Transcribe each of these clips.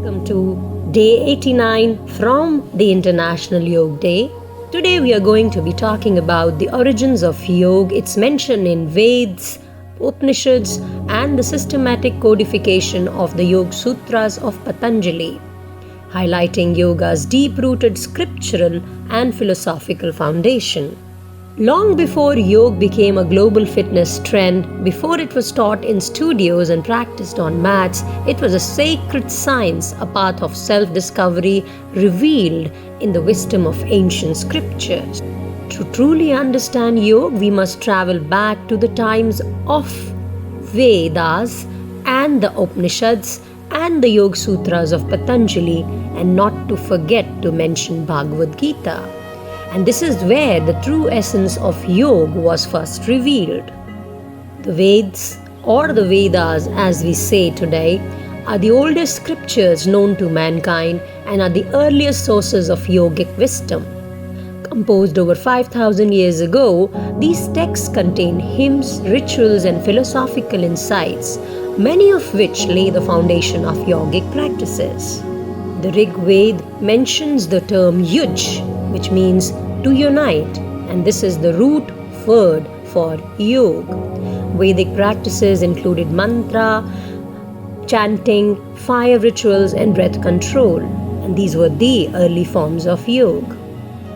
Welcome to day 89 from the International Yoga Day. Today we are going to be talking about the origins of yoga. It's mentioned in Vedas, Upanishads, and the systematic codification of the Yoga Sutras of Patanjali, highlighting yoga's deep-rooted scriptural and philosophical foundation. Long before yoga became a global fitness trend, before it was taught in studios and practiced on mats, it was a sacred science, a path of self-discovery revealed in the wisdom of ancient scriptures. To truly understand yoga, we must travel back to the times of Vedas and the Upanishads and the Yoga Sutras of Patanjali, and not to forget to mention Bhagavad Gita. And this is where the true essence of yoga was first revealed. The Vedas, or the Vedas as we say today, are the oldest scriptures known to mankind and are the earliest sources of yogic wisdom. Composed over 5,000 years ago, these texts contain hymns, rituals, and philosophical insights, many of which lay the foundation of yogic practices. The Rig Veda mentions the term yuj, which means to unite, and this is the root word for yoga. Vedic practices included mantra, chanting, fire rituals, and breath control, and these were the early forms of yoga.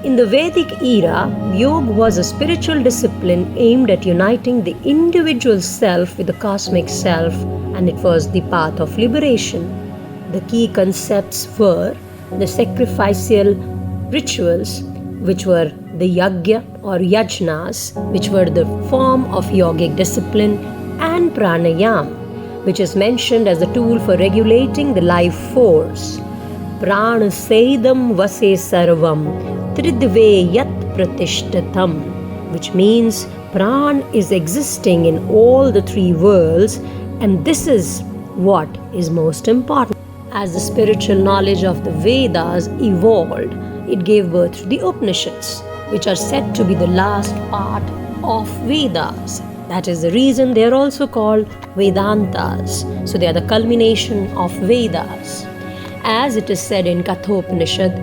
In the Vedic era, yoga was a spiritual discipline aimed at uniting the individual self with the cosmic self, and it was the path of liberation. The key concepts were the sacrificial rituals, which were the yagya or yajnas, which were the form of yogic discipline, and pranayam, which is mentioned as a tool for regulating the life force. Prana sedam vase sarvam tridve yat pratishtatam, which means pran is existing in all the three worlds, and this is what is most important. As the spiritual knowledge of the Vedas evolved, it gave birth to the Upanishads, which are said to be the last part of Vedas. That is the reason they are also called Vedantas. So they are the culmination of Vedas. As it is said in Kathopanishad,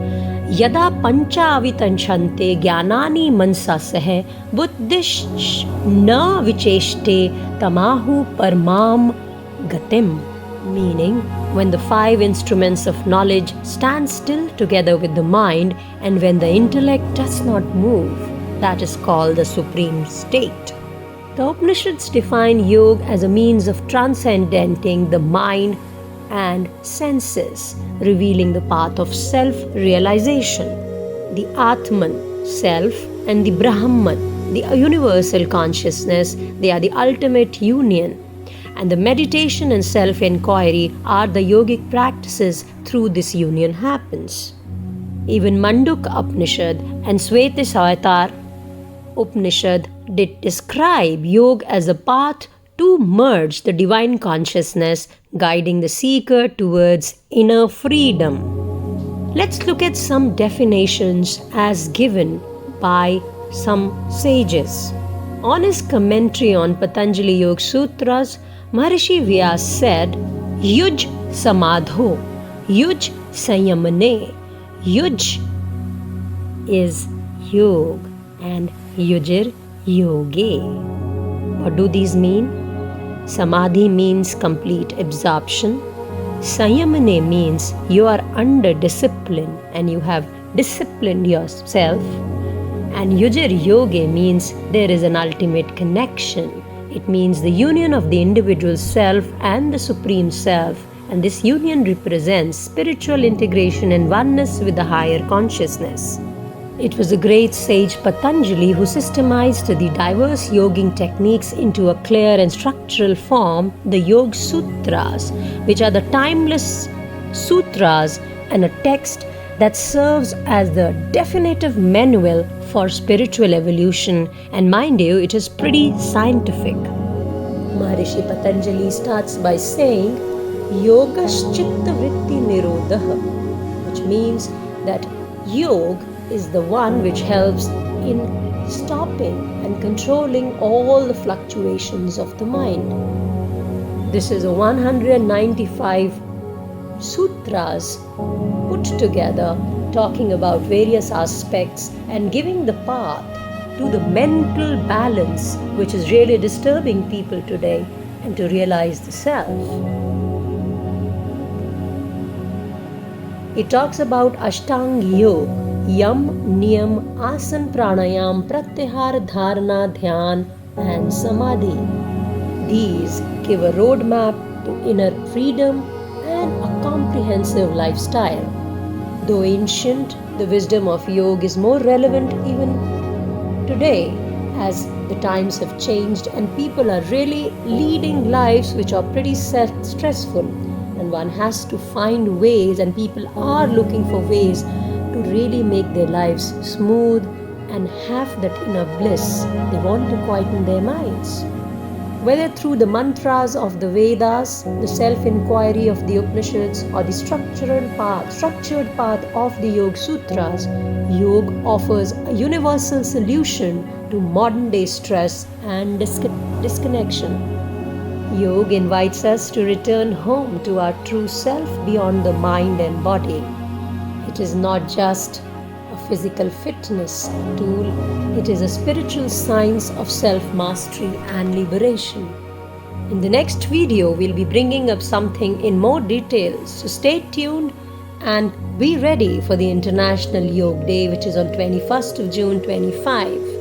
Yada pancha avitanshante jnanani mansasahe buddhish na vicheshte tamahu parmam gatim. Meaning, when the five instruments of knowledge stand still together with the mind, and when the intellect does not move, that is called the supreme state. The Upanishads define yoga as a means of transcendenting the mind and senses, revealing the path of self-realization. The Atman, self, and the Brahman, the universal consciousness, they are the ultimate union. And the meditation and self-inquiry are the yogic practices through this union happens. Even Mandukya Upanishad and Svetasvatar Upanishad did describe yoga as a path to merge the divine consciousness, guiding the seeker towards inner freedom. Let's look at some definitions as given by some sages. On his commentary on Patanjali Yoga Sutras, Maharishi Vyas said, Yuj samadho, yuj sanyamane. Yuj is yoga and yujir yoge. What do these mean? Samadhi means complete absorption. Sanyamane means you are under discipline and you have disciplined yourself. And yujir yoge means there is an ultimate connection. It means the union of the individual self and the supreme self, and this union represents spiritual integration and oneness with the higher consciousness. It was the great sage Patanjali who systemized the diverse yogic techniques into a clear and structural form, the Yoga Sutras, which are the timeless sutras and a text that serves as the definitive manual for spiritual evolution, and mind you, it is pretty scientific. Maharishi Patanjali starts by saying Yogaschitta Vritti Nirodha, which means that yoga is the one which helps in stopping and controlling all the fluctuations of the mind. This is a 195 sutras put together, talking about various aspects and giving the path to the mental balance which is really disturbing people today, and to realize the self. It talks about Ashtang Yoga, Yam, Niyam, Asan, Pranayam, Pratyahar, Dharana, Dhyan, and Samadhi. These give a roadmap to inner freedom and a comprehensive lifestyle. Though ancient, the wisdom of yoga is more relevant even today, as the times have changed and people are really leading lives which are pretty stressful, and one has to find ways, and people are looking for ways to really make their lives smooth and have that inner bliss. They want to quieten their minds. Whether through the mantras of the Vedas, the self-inquiry of the Upanishads, or the structured path of the Yoga Sutras, yoga offers a universal solution to modern-day stress and disconnection. Yoga invites us to return home to our true self beyond the mind and body. It is not just a physical fitness tool, it is a spiritual science of self-mastery and liberation. In the next video, we'll be bringing up something in more detail, so stay tuned and be ready for the International Yoga Day, which is on 21st of June 25.